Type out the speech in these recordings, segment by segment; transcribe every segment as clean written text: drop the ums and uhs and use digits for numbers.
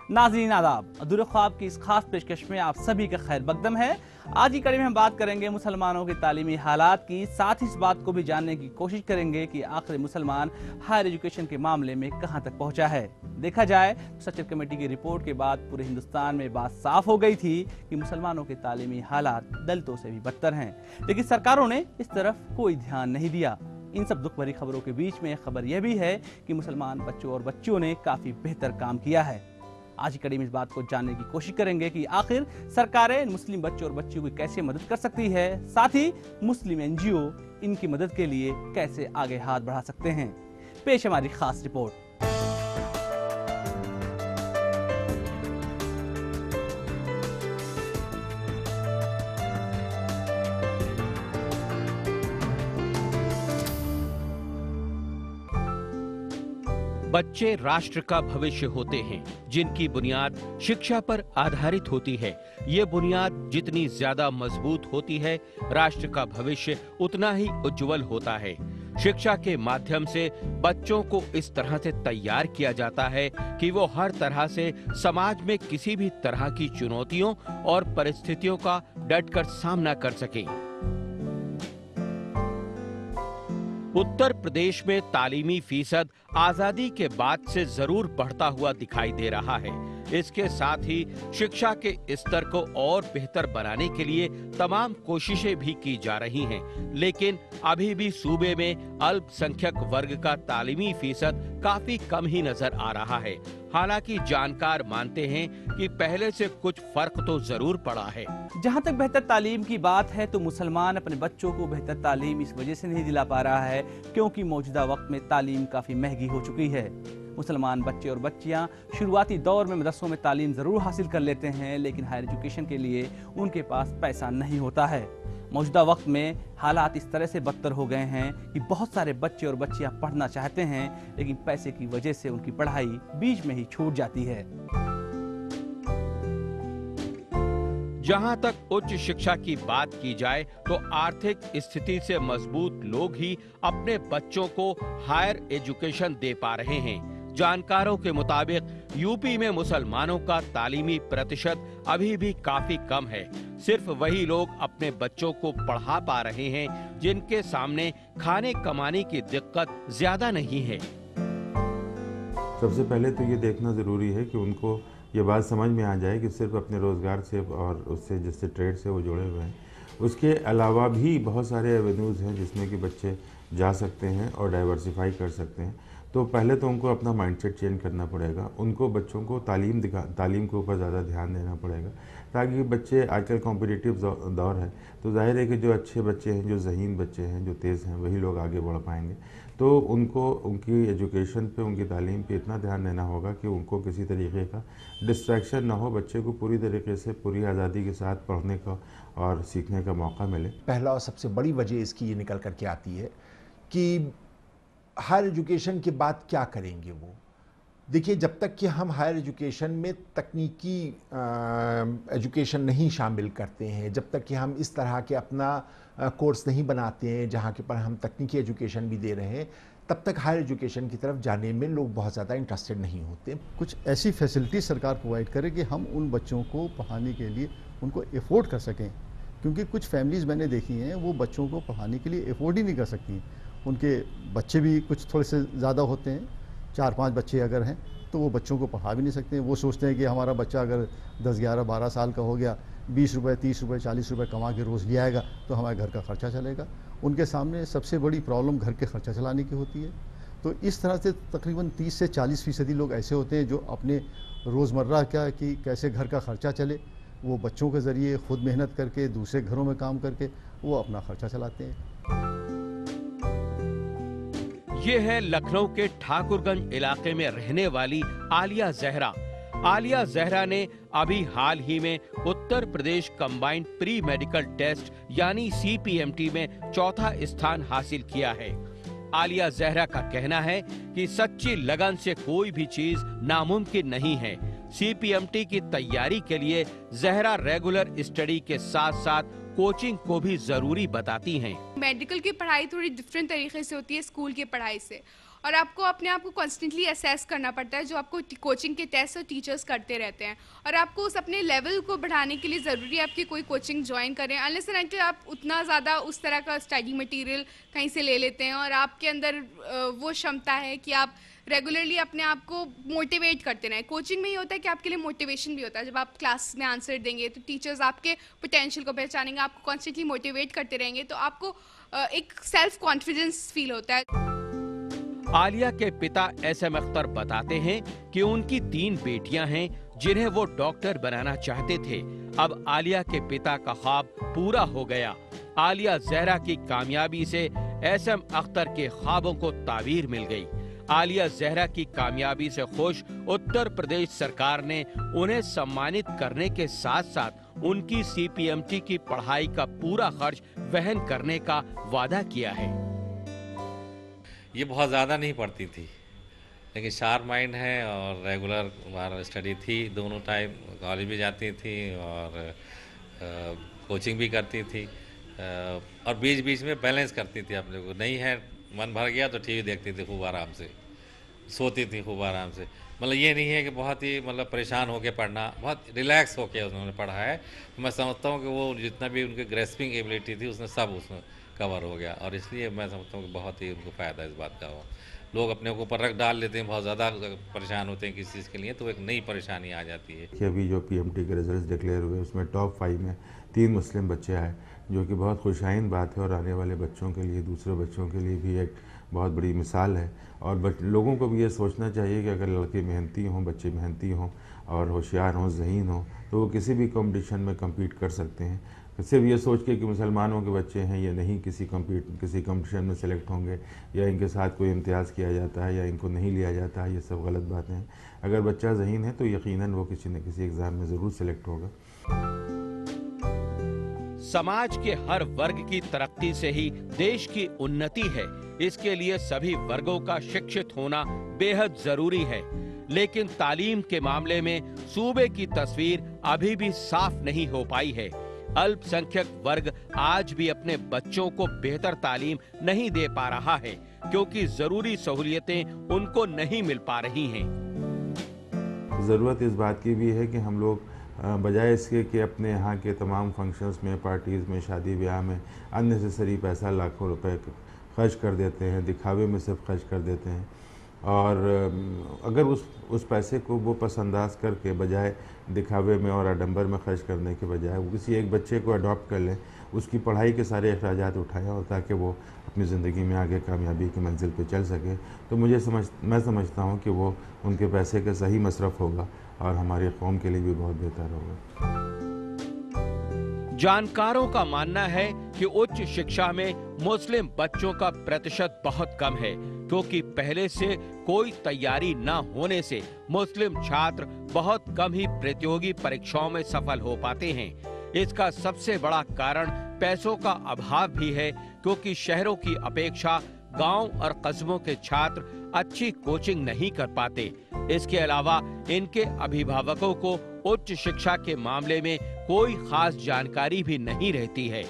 नाज़रीन आदाब, अधूरे ख्वाब की इस खास पेशकश में आप सभी का खैर मकदम है। आज की कड़ी में हम बात करेंगे मुसलमानों के तालीमी हालात की, साथ ही इस बात को भी जानने की कोशिश करेंगे कि आखिर मुसलमान हायर एजुकेशन के मामले में कहां तक पहुंचा है। देखा जाए तो सचर कमेटी की रिपोर्ट के बाद पूरे हिंदुस्तान में बात साफ हो गई थी कि मुसलमानों के तालीमी हालात दलितों से भी बदतर हैं, लेकिन सरकारों ने इस तरफ कोई ध्यान नहीं दिया। इन सब दुख भरी खबरों के बीच में खबर यह भी है कि मुसलमान बच्चों और बच्चियों ने काफी बेहतर काम किया है। आज की कड़ी में इस बात को जानने की कोशिश करेंगे कि आखिर सरकारें मुस्लिम बच्चों और बच्चियों की कैसे मदद कर सकती है, साथ ही मुस्लिम एनजीओ इनकी मदद के लिए कैसे आगे हाथ बढ़ा सकते हैं। पेश हमारी खास रिपोर्ट। बच्चे राष्ट्र का भविष्य होते हैं, जिनकी बुनियाद शिक्षा पर आधारित होती है। ये बुनियाद जितनी ज्यादा मजबूत होती है, राष्ट्र का भविष्य उतना ही उज्जवल होता है। शिक्षा के माध्यम से बच्चों को इस तरह से तैयार किया जाता है कि वो हर तरह से समाज में किसी भी तरह की चुनौतियों और परिस्थितियों का डटकर सामना कर सकें। उत्तर प्रदेश में तालीमी फीसद आजादी के बाद से जरूर बढ़ता हुआ दिखाई दे रहा है। इसके साथ ही शिक्षा के स्तर को और बेहतर बनाने के लिए तमाम कोशिशें भी की जा रही हैं, लेकिन अभी भी सूबे में अल्पसंख्यक वर्ग का तालीमी फीसद काफी कम ही नजर आ रहा है। हालांकि जानकार मानते हैं कि पहले से कुछ फर्क तो जरूर पड़ा है। जहां तक बेहतर तालीम की बात है तो मुसलमान अपने बच्चों को बेहतर तालीम इस वजह से नहीं दिला पा रहा है क्योंकि मौजूदा वक्त में तालीम काफी महंगी हो चुकी है। मुसलमान बच्चे और बच्चियां शुरुआती दौर में मदरसों में तालीम जरूर हासिल कर लेते हैं, लेकिन हायर एजुकेशन के लिए उनके पास पैसा नहीं होता है। मौजूदा वक्त में हालात इस तरह से बदतर हो गए हैं कि बहुत सारे बच्चे और बच्चियां पढ़ना चाहते हैं, लेकिन पैसे की वजह से उनकी पढ़ाई बीच में ही छूट जाती है। जहां तक उच्च शिक्षा की बात की जाए तो आर्थिक स्थिति से मजबूत लोग ही अपने बच्चों को हायर एजुकेशन दे पा रहे हैं। जानकारों के मुताबिक यूपी में मुसलमानों का तालीमी प्रतिशत अभी भी काफी कम है। सिर्फ वही लोग अपने बच्चों को पढ़ा पा रहे हैं जिनके सामने खाने कमाने की दिक्कत ज्यादा नहीं है। सबसे पहले तो ये देखना जरूरी है कि उनको ये बात समझ में आ जाए कि सिर्फ अपने रोजगार से और उससे जिससे ट्रेड से वो जुड़े हुए हैं, उसके अलावा भी बहुत सारे एवेन्यूज़ हैं जिसमें कि बच्चे जा सकते हैं और डाइवर्सिफाई कर सकते हैं। तो पहले तो उनको अपना माइंडसेट चेंज करना पड़ेगा, उनको बच्चों को तालीम के ऊपर ज़्यादा ध्यान देना पड़ेगा, ताकि बच्चे आजकल कॉम्पिटिटिव दौर है तो जाहिर है कि जो अच्छे बच्चे हैं, जो ज़हीन बच्चे हैं, जो तेज़ हैं, वही लोग आगे बढ़ पाएंगे। तो उनको उनकी एजुकेशन पे, उनकी तालीम पे इतना ध्यान देना होगा कि उनको किसी तरीके का डिस्ट्रैक्शन ना हो, बच्चे को पूरी तरीके से पूरी आज़ादी के साथ पढ़ने का और सीखने का मौका मिले। पहला और सबसे बड़ी वजह इसकी ये निकल करके आती है कि हायर एजुकेशन के बाद क्या करेंगे वो। देखिए, जब तक कि हम हायर एजुकेशन में तकनीकी एजुकेशन नहीं शामिल करते हैं, जब तक कि हम इस तरह के अपना कोर्स नहीं बनाते हैं जहाँ के पर हम तकनीकी एजुकेशन भी दे रहे हैं, तब तक हायर एजुकेशन की तरफ जाने में लोग बहुत ज़्यादा इंटरेस्टेड नहीं होते। कुछ ऐसी फैसिलिटी सरकार प्रोवाइड करे कि हम उन बच्चों को पढ़ाने के लिए उनको एफोर्ड कर सकें, क्योंकि कुछ फैमिलीज़ मैंने देखी हैं वो बच्चों को पढ़ाने के लिए एफोर्ड ही नहीं कर सकती। उनके बच्चे भी कुछ थोड़े से ज़्यादा होते हैं, 4-5 बच्चे अगर हैं तो वो बच्चों को पढ़ा भी नहीं सकते हैं। वो सोचते हैं कि हमारा बच्चा अगर 10, 11, 12 साल का हो गया, 20 रुपये, 30 रुपये, 40 रुपये कमा के रोज़ ले आएगा तो हमारे घर का खर्चा चलेगा। उनके सामने सबसे बड़ी प्रॉब्लम घर के खर्चा चलाने की होती है। तो इस तरह से तकरीबन 30 से 40% लोग ऐसे होते हैं जो अपने रोज़मर्रा का कि कैसे घर का खर्चा चले, वो बच्चों के ज़रिए खुद मेहनत करके, दूसरे घरों में काम करके वो अपना खर्चा चलाते हैं। ये है लखनऊ के ठाकुरगंज इलाके में रहने वाली आलिया जहरा। आलिया जहरा ने अभी हाल ही में Uttar Pradesh combined pre medical test यानी CPMT में चौथा स्थान हासिल किया है। आलिया जहरा का कहना है कि सच्ची लगन से कोई भी चीज नामुमकिन नहीं है। CPMT की तैयारी के लिए जहरा रेगुलर स्टडी के साथ साथ कोचिंग को भी जरूरी बताती हैं। मेडिकल की पढ़ाई थोड़ी डिफरेंट तरीके से होती है स्कूल की पढ़ाई से, और आपको अपने आप को कॉन्स्टेंटली असेस करना पड़ता है, जो आपको कोचिंग के टेस्ट और टीचर्स करते रहते हैं। और आपको उस अपने लेवल को बढ़ाने के लिए ज़रूरी है आपकी कोई कोचिंग ज्वाइन करें, अनलेस एंड अनटिल आप उतना ज़्यादा उस तरह का स्टडी मटेरियल कहीं से ले लेते हैं और आपके अंदर वो क्षमता है कि आप रेगुलरली अपने आप को मोटिवेट करते रहें। कोचिंग में ये होता है कि आपके लिए मोटिवेशन भी होता है। जब आप क्लास में आंसर देंगे तो टीचर्स आपके पोटेंशियल को पहचानेंगे, आपको कॉन्स्टेंटली मोटिवेट करते रहेंगे, तो आपको एक सेल्फ कॉन्फिडेंस फील होता है। आलिया के पिता SM अख्तर बताते हैं कि उनकी 3 बेटियां हैं जिन्हें वो डॉक्टर बनाना चाहते थे। अब आलिया के पिता का ख्वाब पूरा हो गया। आलिया जहरा की कामयाबी से SM अख्तर के ख्वाबों को ताबीर मिल गई। आलिया जहरा की कामयाबी से खुश उत्तर प्रदेश सरकार ने उन्हें सम्मानित करने के साथ साथ उनकी CPMT की पढ़ाई का पूरा खर्च वहन करने का वादा किया है। ये बहुत ज़्यादा नहीं पढ़ती थी, लेकिन शार्प माइंड है और रेगुलर हमारा स्टडी थी। दोनों टाइम कॉलेज भी जाती थी और कोचिंग भी करती थी, और बीच बीच में बैलेंस करती थी अपने को। नहीं है मन भर गया तो टीवी देखती थी खूब आराम से, सोती थी खूब आराम से। मतलब ये नहीं है कि बहुत ही मतलब परेशान होकर पढ़ना, बहुत रिलैक्स होकर उन्होंने पढ़ा है। मैं समझता हूँ कि वो जितना भी उनके ग्रेस्पिंग एबिलिटी थी उसने सब उसमें कवर हो गया, और इसलिए मैं समझता हूँ कि बहुत ही उनको फ़ायदा इस बात का हुआ। लोग अपने ऊपर रख डाल लेते हैं, बहुत ज़्यादा परेशान होते हैं किसी चीज़ के लिए, तो एक नई परेशानी आ जाती है कि अभी जो PMT के रिजल्ट डिक्लेयर हुए उसमें टॉप 5 में 3 मुस्लिम बच्चे आए, जो कि बहुत खुशाइन बात है और आने वाले बच्चों के लिए, दूसरे बच्चों के लिए भी एक बहुत बड़ी मिसाल है। और लोगों को भी ये सोचना चाहिए कि अगर लड़के मेहनती हों, बच्चे मेहनती हों और होशियार हों, ज़हीन हों, तो वो किसी भी कंपटीशन में कम्पीट कर सकते हैं। सिर्फ ये सोच के कि मुसलमानों के बच्चे हैं ये नहीं किसी कंपटीशन में सेलेक्ट होंगे, या इनके साथ कोई इम्तियाज़ किया जाता है या इनको नहीं लिया जाता है, ये सब गलत बातें हैं। अगर बच्चा ज़हीन है तो यकीनन वो किसी न किसी एग्ज़ाम में ज़रूर सेलेक्ट होगा। समाज के हर वर्ग की तरक्की से ही देश की उन्नति है। इसके लिए सभी वर्गों का शिक्षित होना बेहद जरूरी है। लेकिन तालीम के मामले में सूबे की तस्वीर अभी भी साफ नहीं हो पाई है। अल्पसंख्यक वर्ग आज भी अपने बच्चों को बेहतर तालीम नहीं दे पा रहा है, क्योंकि जरूरी सहूलियतें उनको नहीं मिल पा रही हैं। ज़रूरत इस बात की भी है कि हम लोग बजाय इसके कि अपने यहाँ के तमाम फंक्शंस में, पार्टीज़ में, शादी ब्याह में अननेसेसरी पैसा लाखों रुपए खर्च कर देते हैं, दिखावे में सिर्फ खर्च कर देते हैं। और अगर उस पैसे को वो पसंदाज करके बजाय दिखावे में और आडंबर में खर्च करने के बजाय वो किसी एक बच्चे को अडॉप्ट कर लें, उसकी पढ़ाई के सारे अखराजात उठाएं और ताकि वो अपनी ज़िंदगी में आगे कामयाबी की मंजिल पे चल सके, तो मैं समझता हूँ कि वो उनके पैसे का सही मसरफ़ होगा और हमारी कौम के लिए भी बहुत बेहतर होगा। जानकारों का मानना है कि उच्च शिक्षा में मुस्लिम बच्चों का प्रतिशत बहुत कम है, क्योंकि पहले से कोई तैयारी न होने से मुस्लिम छात्र बहुत कम ही प्रतियोगी परीक्षाओं में सफल हो पाते हैं। इसका सबसे बड़ा कारण पैसों का अभाव भी है, क्योंकि शहरों की अपेक्षा गांव और कस्बों के छात्र अच्छी कोचिंग नहीं कर पाते। इसके अलावा इनके अभिभावकों को उच्च शिक्षा के मामले में कोई खास जानकारी भी नहीं रहती है।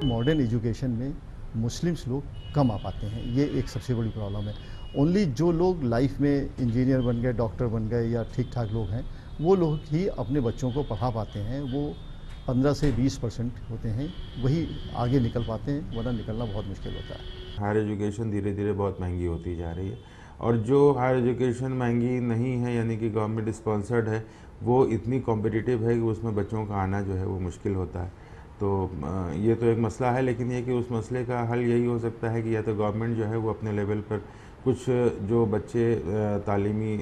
मॉडर्न एजुकेशन में मुस्लिम्स लोग कम आ पाते हैं, ये एक सबसे बड़ी प्रॉब्लम है। ओनली जो लोग लाइफ में इंजीनियर बन गए, डॉक्टर बन गए या ठीक ठाक लोग हैं, वो लोग ही अपने बच्चों को पढ़ा पाते हैं। वो 15 से 20% होते हैं, वही आगे निकल पाते हैं, वरना निकलना बहुत मुश्किल होता है। हायर एजुकेशन धीरे धीरे बहुत महंगी होती जा रही है, और जो हायर एजुकेशन महंगी नहीं है, यानी कि गवर्नमेंट स्पॉन्सर्ड है, वो इतनी कॉम्पिटिटिव है कि उसमें बच्चों का आना जो है वो मुश्किल होता है। तो ये तो एक मसला है, लेकिन ये कि उस मसले का हल यही हो सकता है कि या तो गवर्नमेंट जो है वो अपने लेवल पर कुछ जो बच्चे तालीमी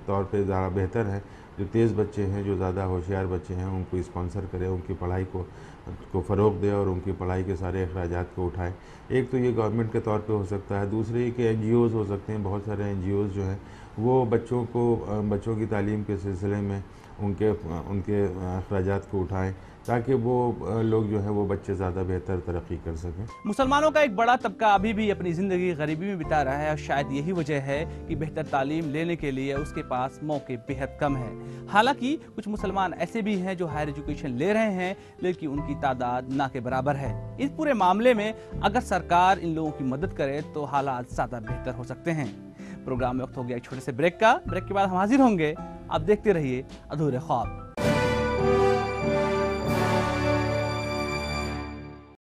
तौर पे ज़्यादा बेहतर हैं, जो तेज़ बच्चे हैं, जो ज़्यादा होशियार बच्चे हैं, उनको स्पॉन्सर करे, उनकी पढ़ाई को फ़रोग़ दे और उनकी पढ़ाई के सारे अखराजात को उठाए। एक तो ये गवर्नमेंट के तौर पे हो सकता है। दूसरे ये कि NGOs हो सकते हैं। बहुत सारे NGOs जो हैं वो बच्चों की तालीम के सिलसिले में उनके अखराजात को उठाएं, ताकि वो लोग जो है वो बच्चे ज़्यादा बेहतर तरक्की कर सकें। मुसलमानों का एक बड़ा तबका अभी भी अपनी ज़िंदगी गरीबी में बिता रहा है, और शायद यही वजह है कि बेहतर तालीम लेने के लिए उसके पास मौके बेहद कम हैं। हालांकि कुछ मुसलमान ऐसे भी हैं जो हायर एजुकेशन ले रहे हैं, लेकिन उनकी तादाद ना के बराबर है। इस पूरे मामले में अगर सरकार इन लोगों की मदद करे तो हालात ज़्यादा बेहतर हो सकते हैं। प्रोग्राम में वक्त हो गया एक छोटे से ब्रेक का। ब्रेक के बाद हम हाजिर होंगे। आप देखते रहिए अधूरे ख्वाब।